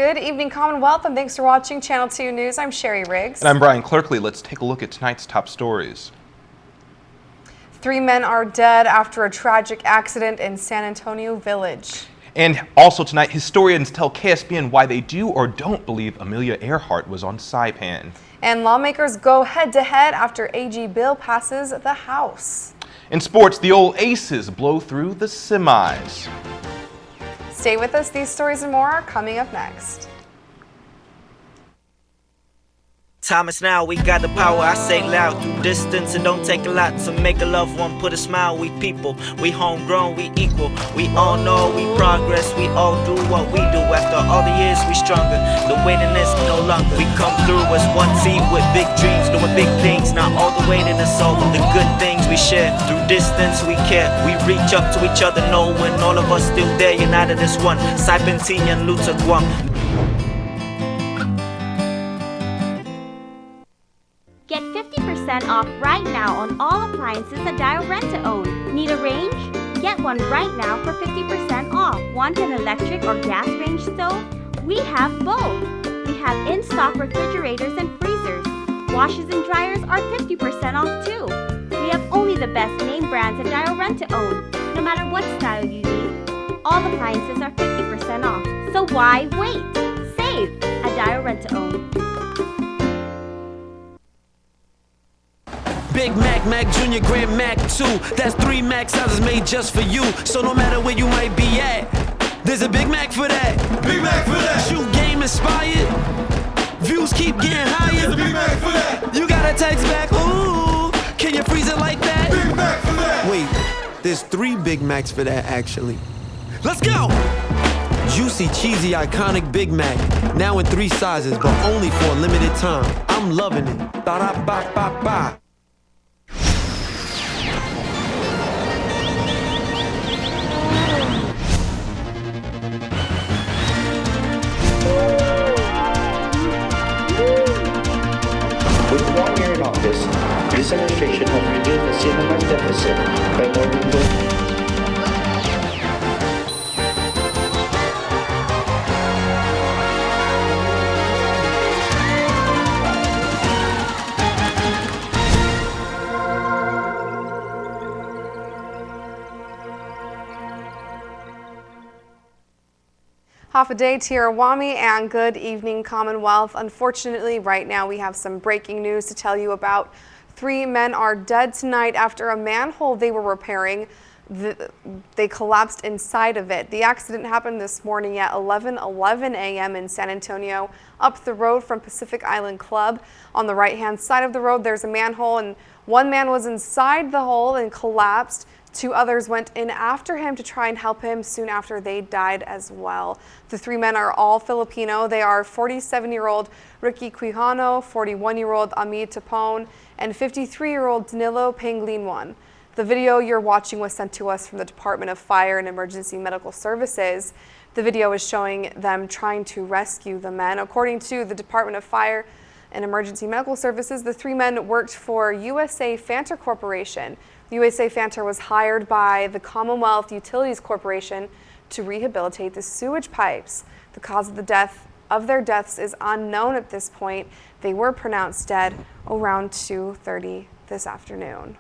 Good evening, Commonwealth, and thanks for watching Channel 2 News. I'm Sherry Riggs. And I'm Brian Clerkley. Let's take a look at tonight's top stories. 3 men are dead after a tragic accident in San Antonio Village. And also tonight, historians tell KSPN why they do or don't believe Amelia Earhart was on Saipan. And lawmakers go head-to-head after AG bill passes the House. In sports, the old Aces blow through the semis. Stay with us. These stories and more are coming up next. Time is now, we got the power, I say loud. Through distance, it don't take a lot to make a loved one put a smile. We people, we homegrown, we equal. We all know we progress, we all do what we do. After all the years, we stronger. The waiting is no longer. We come through as one team with big dreams, doing big things. Not all the waiting is over. The good things we share. Through distance, we care. We reach up to each other, knowing all of us still there, united as one. Saipan, and Luta, Guam. Get 50% off right now on all appliances at Dial Rent to Own. Need a range? Get one right now for 50% off. Want an electric or gas range stove? We have both. We have in-stock refrigerators and freezers. Washes and dryers are 50% off too. We have only the best name brands at Dial Rent to Own. No matter what style you need, all appliances are 50% off. So why wait? Save at Dial Rent to Own. Big Mac, Mac Jr., Grand Mac 2. That's 3 Mac sizes made just for you. So no matter where you might be at, there's a Big Mac for that. Big Mac for that. Shoot game inspired. Views keep getting higher. There's a Big Mac for that. You got a text back, ooh. Can you freeze it like that? Big Mac for that. Wait, there's 3 Big Macs for that actually. Let's go! Juicy, cheesy, iconic Big Mac. Now in 3 sizes, but only for a limited time. I'm loving it. Ba-da-ba-ba-ba. With 1 year in office, this administration has reduced the cinema's deficit by more than 20%. Half a day, Tirawami, and good evening, Commonwealth. Unfortunately, right now we have some breaking news to tell you about. 3 men are dead tonight after a manhole they were repairing, they collapsed inside of it. The accident happened this morning at 11:11 a.m. in San Antonio, up the road from Pacific Island Club. On the right-hand side of the road, there's a manhole, and 1 man was inside the hole and collapsed. 2 others went in after him to try and help him. Soon after, they died as well. The 3 men are all Filipino. They are 47-year-old Ricky Quijano, 41-year-old Ami Tapon, and 53-year-old Danilo Panglinwan. The video you're watching was sent to us from the Department of Fire and Emergency Medical Services. The video is showing them trying to rescue the men. According to the Department of Fire and Emergency Medical Services, the 3 men worked for USA Fanter Corporation. USA Fanter was hired by the Commonwealth Utilities Corporation to rehabilitate the sewage pipes. The cause of their deaths is unknown at this point. They were pronounced dead around 2:30 this afternoon.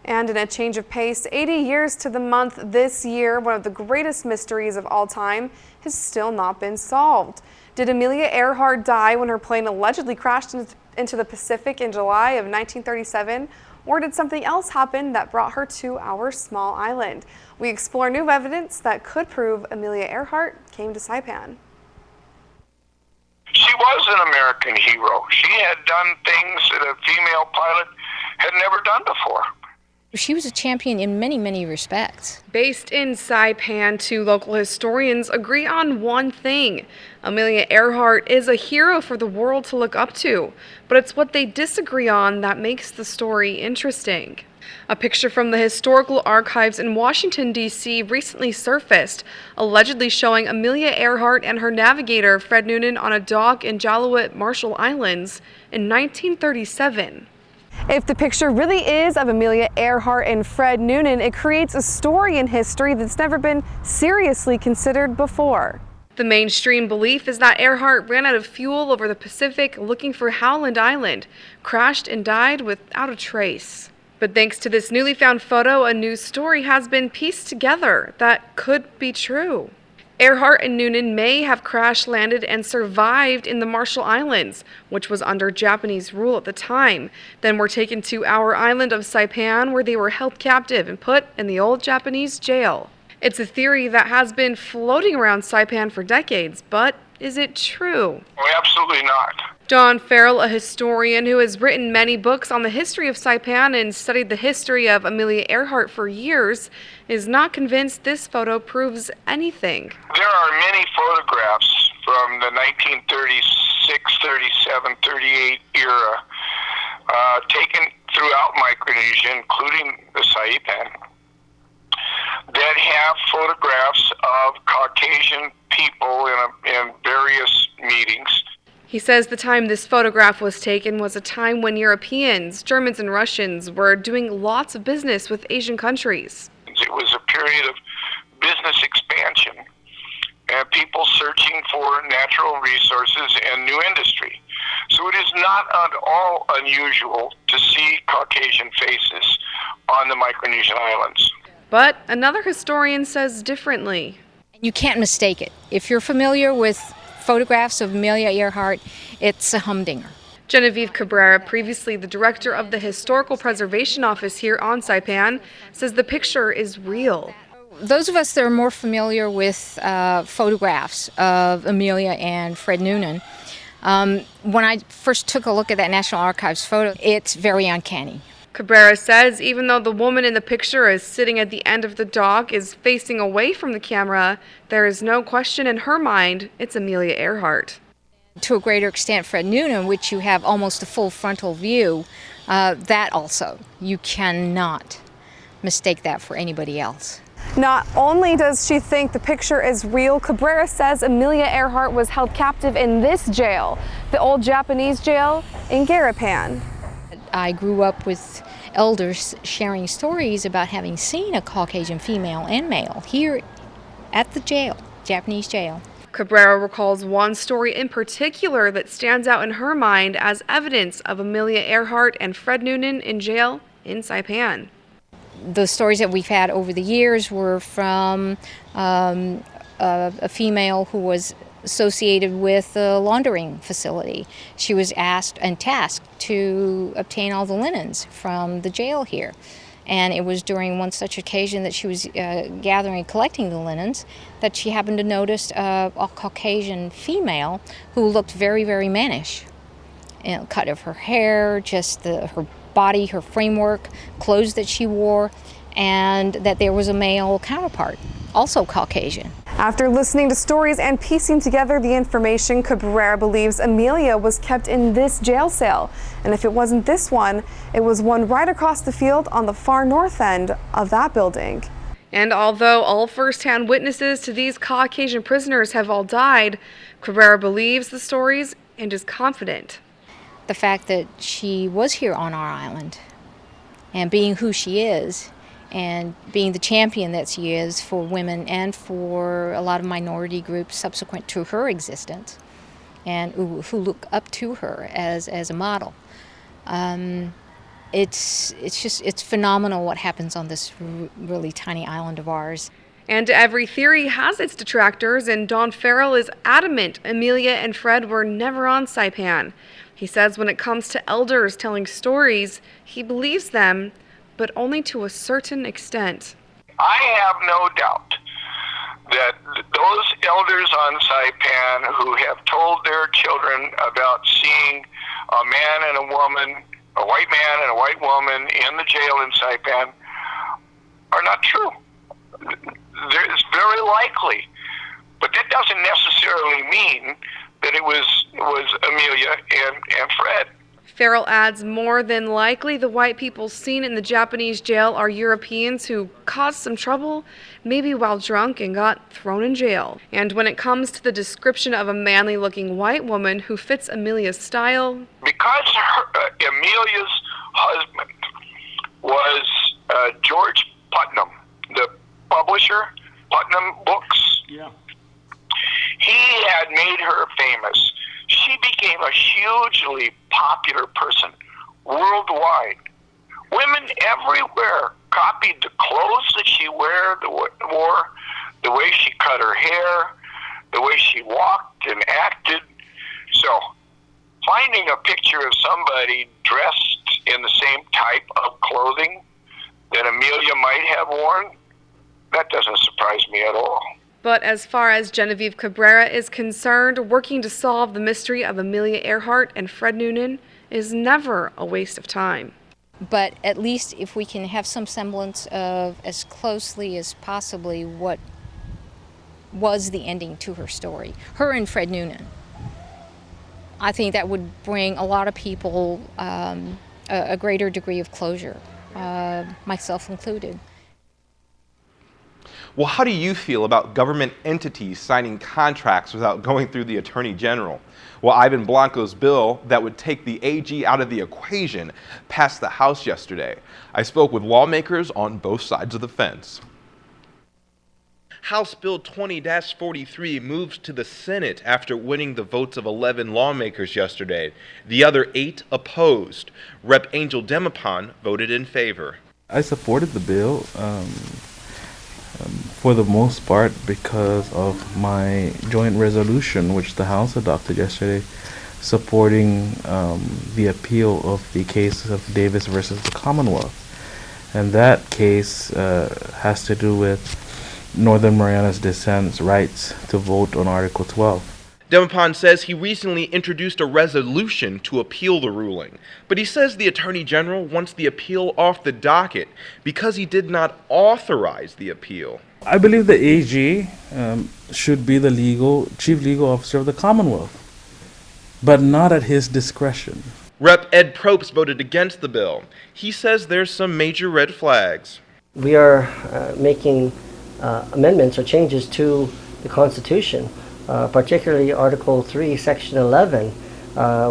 And in a change of pace, 80 years to the month this year, one of the greatest mysteries of all time has still not been solved. Did Amelia Earhart die when her plane allegedly crashed into the Pacific in July of 1937? Or did something else happen that brought her to our small island? We explore new evidence that could prove Amelia Earhart came to Saipan. She was an American hero. She had done things that a female pilot had never done before. She was a champion in many, many respects. Based in Saipan, 2 local historians agree on one thing. Amelia Earhart is a hero for the world to look up to, but it's what they disagree on that makes the story interesting. A picture from the Historical Archives in Washington, D.C. recently surfaced, allegedly showing Amelia Earhart and her navigator, Fred Noonan, on a dock in Jalowit, Marshall Islands in 1937. If the picture really is of Amelia Earhart and Fred Noonan, it creates a story in history that's never been seriously considered before. The mainstream belief is that Earhart ran out of fuel over the Pacific looking for Howland Island, crashed and died without a trace. But thanks to this newly found photo, a new story has been pieced together that could be true. Earhart and Noonan may have crash landed and survived in the Marshall Islands, which was under Japanese rule at the time, then were taken to our island of Saipan, where they were held captive and put in the old Japanese jail. It's a theory that has been floating around Saipan for decades, but is it true? Oh, absolutely not. Don Farrell, a historian who has written many books on the history of Saipan and studied the history of Amelia Earhart for years, is not convinced this photo proves anything. There are many photographs from the 1936, 37, 38 era taken throughout Micronesia, including the Saipan, that have photographs of Caucasian people in various meetings. He says the time this photograph was taken was a time when Europeans, Germans and Russians were doing lots of business with Asian countries. It was a period of business expansion and people searching for natural resources and new industry. So it is not at all unusual to see Caucasian faces on the Micronesian islands. But another historian says differently. You can't mistake it. If you're familiar with photographs of Amelia Earhart, it's a humdinger. Genevieve Cabrera, previously the director of the Historical Preservation Office here on Saipan, says the picture is real. Those of us that are more familiar with photographs of Amelia and Fred Noonan, when I first took a look at that National Archives photo, it's very uncanny. Cabrera says even though the woman in the picture is sitting at the end of the dock, is facing away from the camera, there is no question in her mind it's Amelia Earhart. To a greater extent, Fred Noonan, which you have almost a full frontal view, that also, you cannot mistake that for anybody else. Not only does she think the picture is real, Cabrera says Amelia Earhart was held captive in this jail, the old Japanese jail in Garapan. I grew up with elders sharing stories about having seen a Caucasian female and male here at the jail, Japanese jail. Cabrera recalls one story in particular that stands out in her mind as evidence of Amelia Earhart and Fred Noonan in jail in Saipan. The stories that we've had over the years were from a female who was associated with a laundering facility. She was asked and tasked to obtain all the linens from the jail here. And it was during one such occasion that she was gathering and collecting the linens that she happened to notice a Caucasian female who looked very, very mannish. You know, cut of her hair, just her body, her framework, clothes that she wore, and that there was a male counterpart, also Caucasian. After listening to stories and piecing together the information, Cabrera believes Amelia was kept in this jail cell. And if it wasn't this one, it was one right across the field on the far north end of that building. And although all first-hand witnesses to these Caucasian prisoners have all died, Cabrera believes the stories and is confident. The fact that she was here on our island and being who she is, and being the champion that she is for women and for a lot of minority groups subsequent to her existence, and who look up to her as a model. It's phenomenal what happens on this really tiny island of ours. And every theory has its detractors, and Don Farrell is adamant Amelia and Fred were never on Saipan. He says when it comes to elders telling stories, he believes them, but only to a certain extent. I have no doubt that those elders on Saipan who have told their children about seeing a man and a woman, a white man and a white woman in the jail in Saipan are not true. It's very likely, but that doesn't necessarily mean that it was Amelia and Fred. Farrell adds more than likely the white people seen in the Japanese jail are Europeans who caused some trouble, maybe while drunk, and got thrown in jail. And when it comes to the description of a manly-looking white woman who fits Amelia's style, because Amelia's husband was George Putnam, the publisher, Putnam Books. Yeah. He had made her famous. She became a hugely popular person worldwide. Women everywhere copied the clothes that she wore, the way she cut her hair, the way she walked and acted. So, finding a picture of somebody dressed in the same type of clothing that Amelia might have worn, that doesn't surprise me at all. But as far as Genevieve Cabrera is concerned, working to solve the mystery of Amelia Earhart and Fred Noonan is never a waste of time. But at least if we can have some semblance of, as closely as possibly, what was the ending to her story, her and Fred Noonan, I think that would bring a lot of people a greater degree of closure, myself included. Well, how do you feel about government entities signing contracts without going through the Attorney General? Well, Ivan Blanco's bill that would take the AG out of the equation passed the House yesterday. I spoke with lawmakers on both sides of the fence. House Bill 20-43 moves to the Senate after winning the votes of 11 lawmakers yesterday. The other 8 opposed. Rep. Angel Demapan voted in favor. I supported the bill for the most part because of my joint resolution, which the House adopted yesterday, supporting the appeal of the case of Davis versus the Commonwealth. And that case has to do with Northern Marianas Descendants' rights to vote on Article 12. Demapan says he recently introduced a resolution to appeal the ruling, but he says the Attorney General wants the appeal off the docket because he did not authorize the appeal. I believe the AG should be the chief legal officer of the Commonwealth, but not at his discretion. Rep. Ed Probst voted against the bill. He says there's some major red flags. We are making amendments or changes to the Constitution, particularly Article 3, Section 11,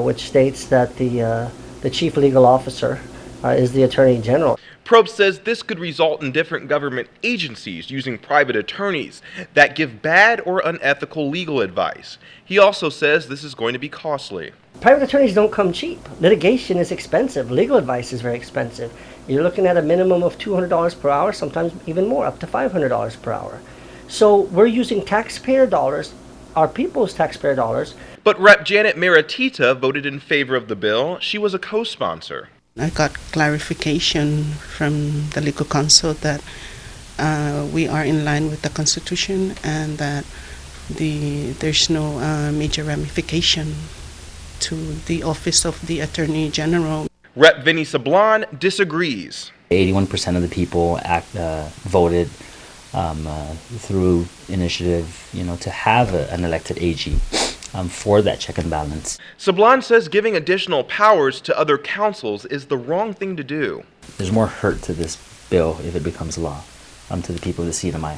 which states that the chief legal officer is the Attorney General. Probst says this could result in different government agencies using private attorneys that give bad or unethical legal advice. He also says this is going to be costly. Private attorneys don't come cheap. Litigation is expensive. Legal advice is very expensive. You're looking at a minimum of $200 per hour, sometimes even more, up to $500 per hour. So we're using taxpayer dollars, our people's taxpayer dollars. But Rep. Janet Maratita voted in favor of the bill. She was a co-sponsor. I got clarification from the legal counsel that we are in line with the Constitution and that there's no major ramification to the office of the Attorney General. Rep. Vinny Sablan disagrees. 81% of the people voted through initiative, to have an elected AG. For that check and balance. Sablan says giving additional powers to other councils is the wrong thing to do. There's more hurt to this bill if it becomes law, to the people of the CNMI.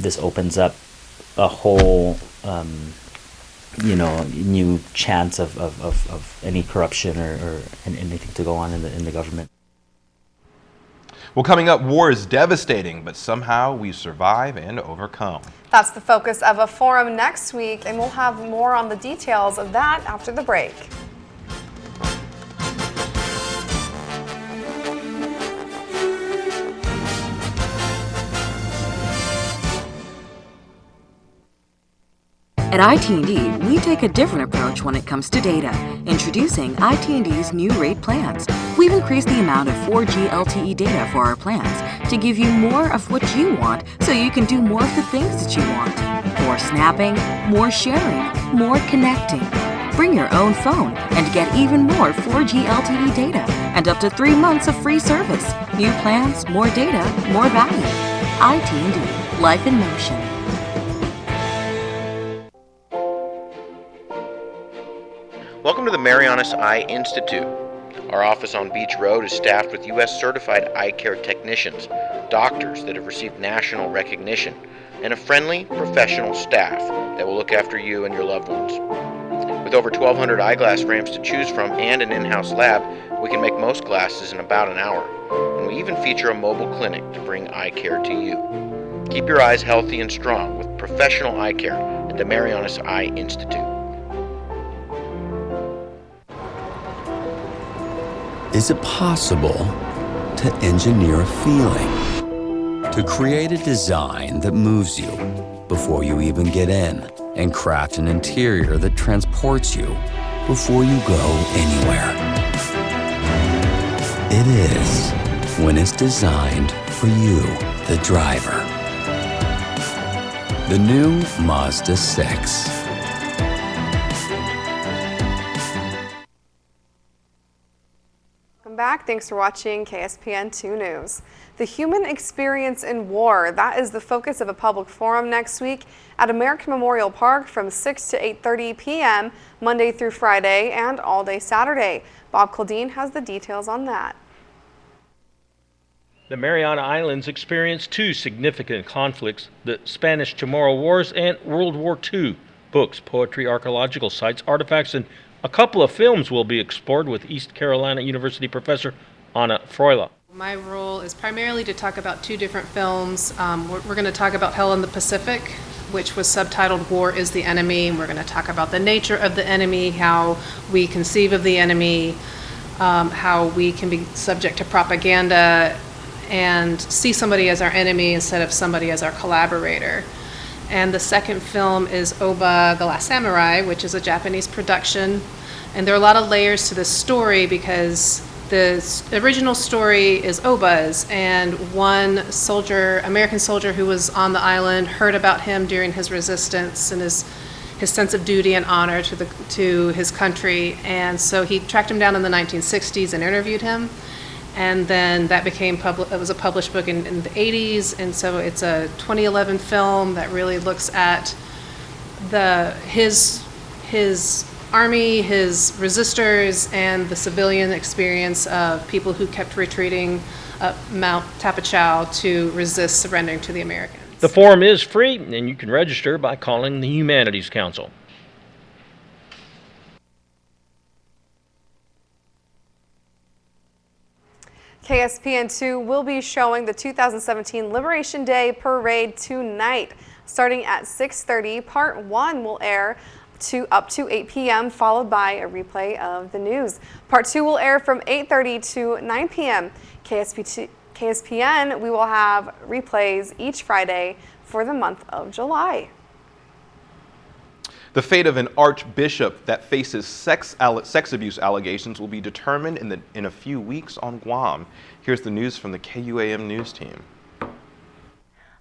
This opens up a whole, new chance of any corruption or anything to go on in the government. Well, coming up, war is devastating, but somehow we survive and overcome. That's the focus of a forum next week, and we'll have more on the details of that after the break. At IT&D, we take a different approach when it comes to data. Introducing IT&D's new rate plans. We've increased the amount of 4G LTE data for our plans to give you more of what you want so you can do more of the things that you want. More snapping, more sharing, more connecting. Bring your own phone and get even more 4G LTE data and up to 3 months of free service. New plans, more data, more value. IT&D, life in motion. Welcome to the Marianas Eye Institute. Our office on Beach Road is staffed with U.S. certified eye care technicians, doctors that have received national recognition, and a friendly, professional staff that will look after you and your loved ones. With over 1,200 eyeglass frames to choose from and an in-house lab, we can make most glasses in about an hour, and we even feature a mobile clinic to bring eye care to you. Keep your eyes healthy and strong with professional eye care at the Marianas Eye Institute. Is it possible to engineer a feeling? To create a design that moves you before you even get in, and craft an interior that transports you before you go anywhere? It is when it's designed for you, the driver. The new Mazda 6. Welcome back. Thanks for watching KSPN2 News. The human experience in war, that is the focus of a public forum next week at American Memorial Park from 6 to 8:30 p.m. Monday through Friday and all day Saturday. Bob Kildine has the details on that. The Mariana Islands experienced two significant conflicts, the Spanish Chamorro Wars and World War II. Books, poetry, archaeological sites, artifacts, and a couple of films will be explored with East Carolina University professor Anna Froila. My role is primarily to talk about two different films. We're going to talk about Hell in the Pacific, which was subtitled War is the Enemy, and we're going to talk about the nature of the enemy, how we conceive of the enemy, how we can be subject to propaganda and see somebody as our enemy instead of somebody as our collaborator. And the second film is Oba, The Last Samurai, which is a Japanese production. And there are a lot of layers to this story because the original story is Oba's, and one soldier, American soldier who was on the island, heard about him during his resistance and his sense of duty and honor to his country. And so he tracked him down in the 1960s and interviewed him. And then that became it was a published book in the 80s, and so it's a 2011 film that really looks at his army, his resistors, and the civilian experience of people who kept retreating up Mount Tapachau to resist surrendering to the Americans. The forum is free, and you can register by calling the Humanities Council. KSPN2 will be showing the 2017 Liberation Day Parade tonight. Starting at 6:30, Part 1 will air up to 8 p.m., followed by a replay of the news. Part 2 will air from 8:30 to 9 p.m. KSPN, we will have replays each Friday for the month of July. The fate of an archbishop that faces sex abuse allegations will be determined in a few weeks on Guam. Here's the news from the KUAM News team.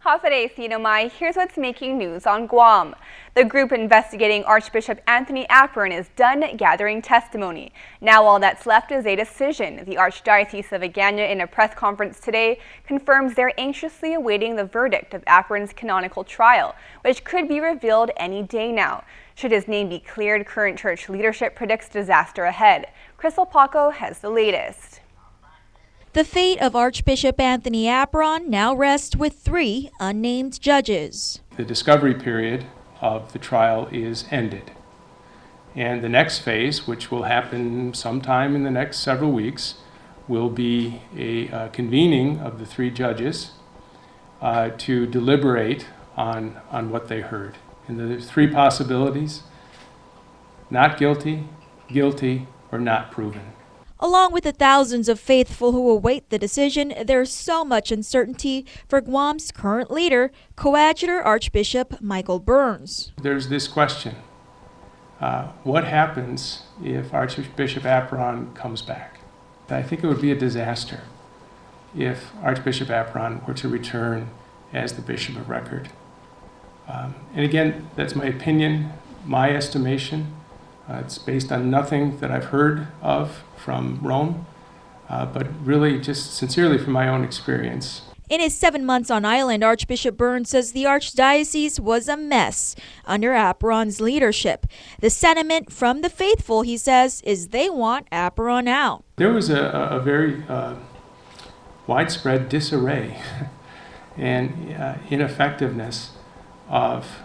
Hafade Sinomai, here's what's making news on Guam. The group investigating Archbishop Anthony Apron is done gathering testimony. Now all that's left is a decision. The Archdiocese of Agana, in a press conference today, confirms they're anxiously awaiting the verdict of Apron's canonical trial, which could be revealed any day now. Should his name be cleared, current church leadership predicts disaster ahead. Crystal Paco has the latest. The fate of Archbishop Anthony Apron now rests with 3 unnamed judges. The discovery period of the trial is ended. And the next phase, which will happen sometime in the next several weeks, will be a convening of the 3 judges to deliberate on what they heard. And there's 3 possibilities: not guilty, guilty, or not proven. Along with the thousands of faithful who await the decision, there's so much uncertainty for Guam's current leader, Coadjutor Archbishop Michael Burns. There's this question: what happens if Archbishop Apron comes back? I think it would be a disaster if Archbishop Apron were to return as the Bishop of Record. And again, that's my opinion, my estimation. It's based on nothing that I've heard of from Rome, but really just sincerely from my own experience. In his 7 months on island, Archbishop Burns says the Archdiocese was a mess under Apron's leadership. The sentiment from the faithful, he says, is they want Apron out. There was a very widespread disarray and ineffectiveness of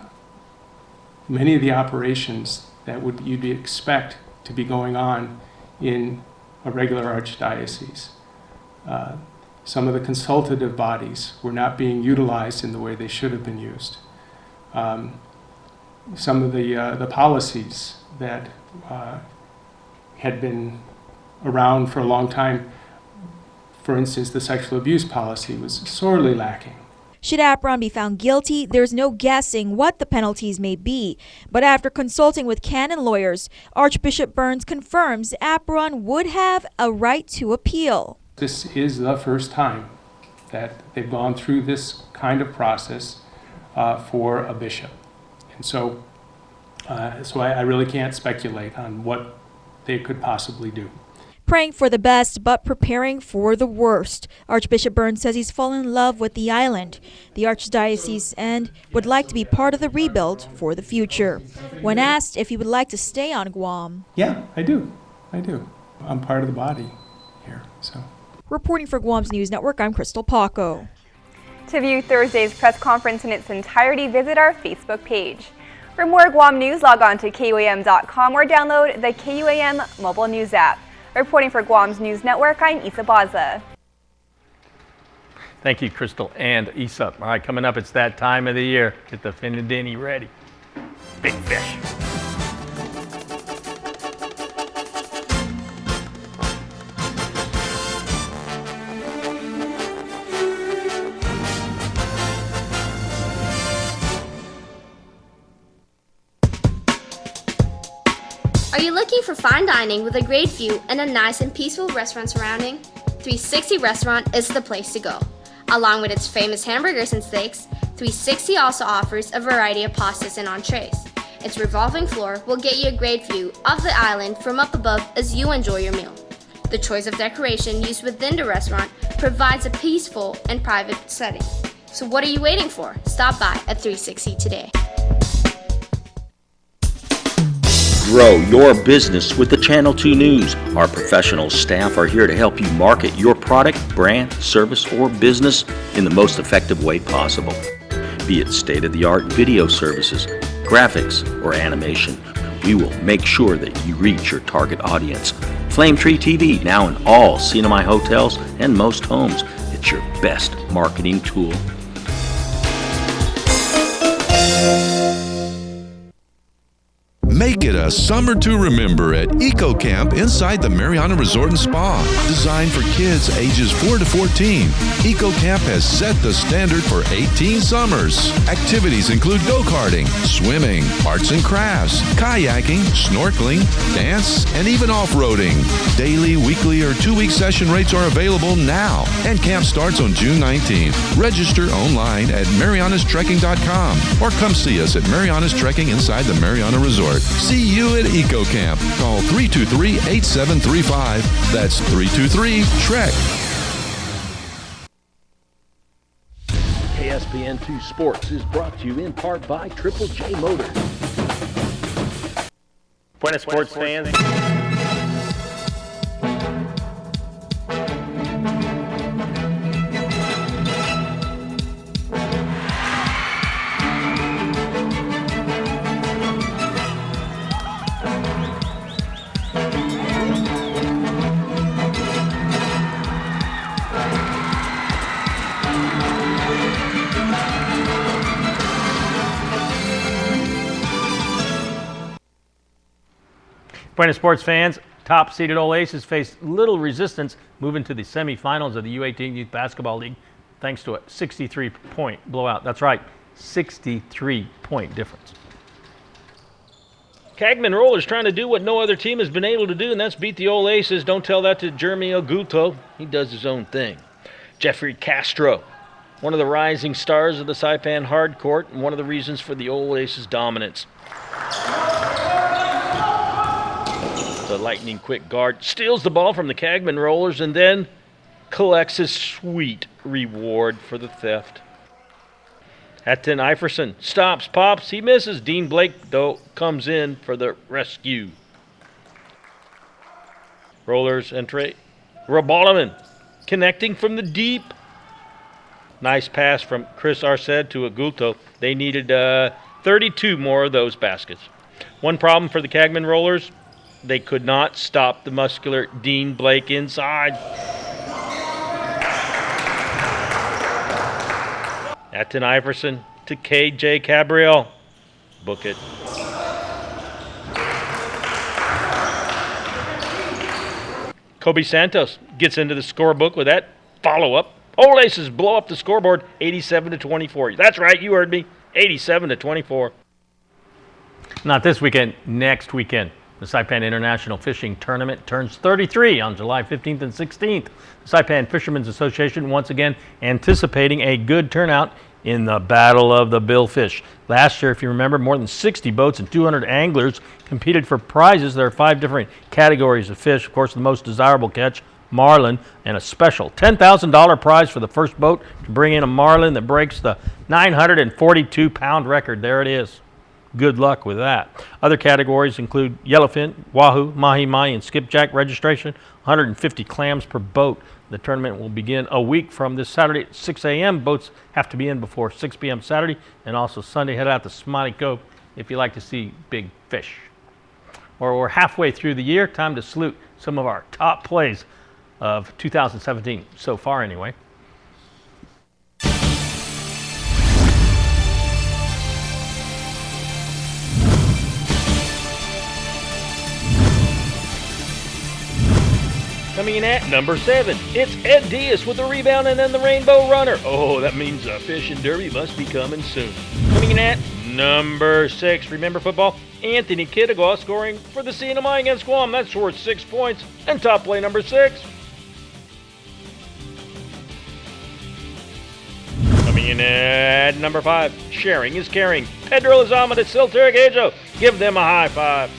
many of the operations that you'd expect to be going on in a regular archdiocese. Some of the consultative bodies were not being utilized in the way they should have been used. some of the policies that had been around for a long time. For instance, the sexual abuse policy was sorely lacking. Should Apron be found guilty, there's no guessing what the penalties may be. But after consulting with canon lawyers, Archbishop Burns confirms Apron would have a right to appeal. This is the first time that they've gone through this kind of process for a bishop. And so I really can't speculate on what they could possibly do. Praying for the best, but preparing for the worst. Archbishop Burns says he's fallen in love with the island, the Archdiocese, and would like to be part of the rebuild for the future. When asked if he would like to stay on Guam. Yeah, I do. I'm part of the body here, so. Reporting for Guam's News Network, I'm Crystal Paco. To view Thursday's press conference in its entirety, visit our Facebook page. For more Guam news, log on to KUAM.com or download the KUAM mobile news app. Reporting for Guam's News Network, I'm Isa Baza. Thank you, Crystal and Isa. All right, coming up, it's that time of the year. Get the Finadini ready. Big fish. Are you looking for fine dining with a great view and a nice and peaceful restaurant surrounding? 360 Restaurant is the place to go. Along with its famous hamburgers and steaks, 360 also offers a variety of pastas and entrees. Its revolving floor will get you a great view of the island from up above as you enjoy your meal. The choice of decoration used within the restaurant provides a peaceful and private setting. So what are you waiting for? Stop by at 360 today. Grow your business with the Channel 2 News. Our professional staff are here to help you market your product, brand, service, or business in the most effective way possible. Be it state-of-the-art video services, graphics, or animation, we will make sure that you reach your target audience. Flametree TV, now in all CNMI hotels and most homes. It's your best marketing tool. Make it a summer to remember at Eco Camp inside the Mariana Resort and Spa. Designed for kids ages 4 to 14, Eco Camp has set the standard for 18 summers. Activities include go-karting, swimming, arts and crafts, kayaking, snorkeling, dance, and even off-roading. Daily, weekly, or 2-week session rates are available now, and camp starts on June 19th. Register online at marianastrekking.com or come see us at Mariana's Trekking inside the Mariana Resort. See you at Eco Camp. Call 323-8735. That's 323-TREK. KSPN2 Sports is brought to you in part by Triple J Motors. Buenas sports fans. Buenas sports fans, top-seeded Ole Aces faced little resistance moving to the semifinals of the U18 Youth Basketball League thanks to a 63-point blowout. That's right, 63-point difference. Cagman Rollers trying to do what no other team has been able to do, and that's beat the Ole Aces. Don't tell that to Jeremy Oguto. He does his own thing. Jeffrey Castro, one of the rising stars of the Saipan hard court and one of the reasons for the Ole Aces' dominance. The lightning quick guard steals the ball from the Cagman Rollers and then collects his sweet reward for the theft. Hatton Iverson stops, pops, he misses. Dean Blake, though, comes in for the rescue. Rollers entry. Rabalaman connecting from the deep. Nice pass from Chris Arced to Agulto. They needed 32 more of those baskets. One problem for the Cagman Rollers, they could not stop the muscular Dean Blake inside. Hatton Iverson to KJ Cabriel. book it. Kobe Santos gets into the scorebook with that follow-up. Old Aces blow up the scoreboard 87-24. That's right, you heard me. 87-24. Not this weekend, next weekend. The Saipan International Fishing Tournament turns 33 on July 15th and 16th. The Saipan Fishermen's Association once again anticipating a good turnout in the Battle of the Billfish. Last year, if you remember, more than 60 boats and 200 anglers competed for prizes. There are 5 different categories of fish. Of course, the most desirable catch, marlin, and a special $10,000 prize for the first boat to bring in a marlin that breaks the 942-pound record. There it is. Good luck with that. Other categories include yellowfin, wahoo, mahi-mahi, and skipjack. Registration, 150 clams per boat. The tournament will begin a week from this Saturday at 6 a.m. Boats have to be in before 6 p.m. Saturday, and also Sunday. Head out to Smiley Cove if you like to see big fish. Or we're halfway through the year. Time to salute some of our top plays of 2017 so far anyway. Coming in at number 7, it's Ed Diaz with the rebound and then the Rainbow Runner. Oh, that means a fishing derby must be coming soon. Coming in at number 6, remember football? Anthony Kittigaw scoring for the CNMI against Guam. That's worth 6 points. And top play number 6. Coming in at number 5, sharing is caring. Pedro Lizama to Siltergajo. Give them a high five.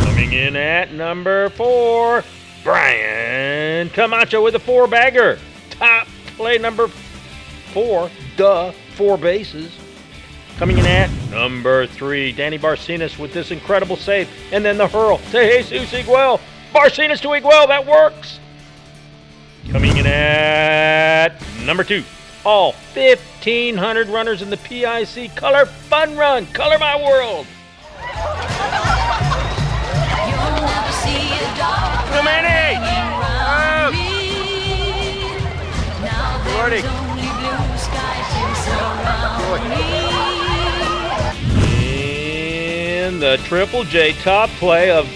Coming in at number 4, Brian Camacho with a 4-bagger. Top play number 4, 4 bases. Coming in at number 3, Danny Barcinas with this incredible save. And then the hurl to Jesus Iguel. Barcinas to Iguel, that works. Coming in at number 2, all 1,500 runners in the PIC Color Fun Run. Color my world. And the Triple J top play of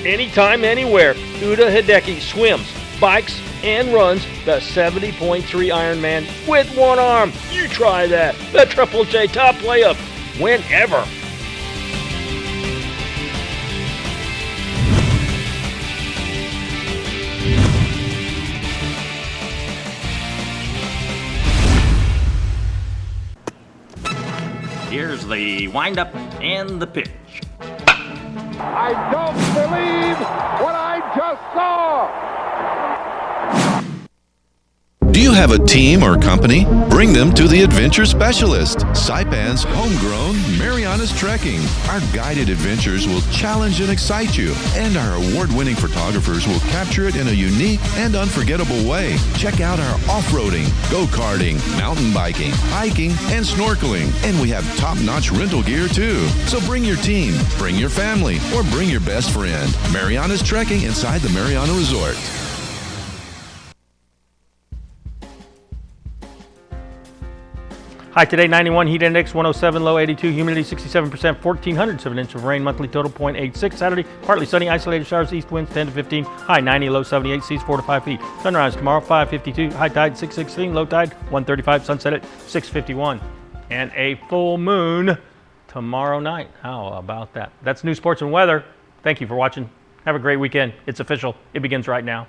anytime, anywhere. Uda Hideki swims, bikes, and runs the 70.3 Ironman with one arm. You try that. The Triple J top play of whenever. Here's the windup and the pitch. I don't believe what I just saw. Do you have a team or company? Bring them to the Adventure Specialist, Saipan's homegrown Marianas Trekking. Our guided adventures will challenge and excite you, and our award-winning photographers will capture it in a unique and unforgettable way. Check out our off-roading, go-karting, mountain biking, hiking, and snorkeling. And we have top-notch rental gear too. So bring your team, bring your family, or bring your best friend. Marianas Trekking inside the Mariana Resort. High today, 91, heat index 107, low 82, humidity 67%, 1,407 inches of rain, monthly total 0.86. Saturday, partly sunny, isolated showers, east winds 10 to 15, high 90, low 78, seas 4 to 5 feet. Sunrise tomorrow, 5:52, high tide 6:16, low tide 1:35, sunset at 6:51. And a full moon tomorrow night. How about that? That's news, sports, and weather. Thank you for watching. Have a great weekend. It's official. It begins right now.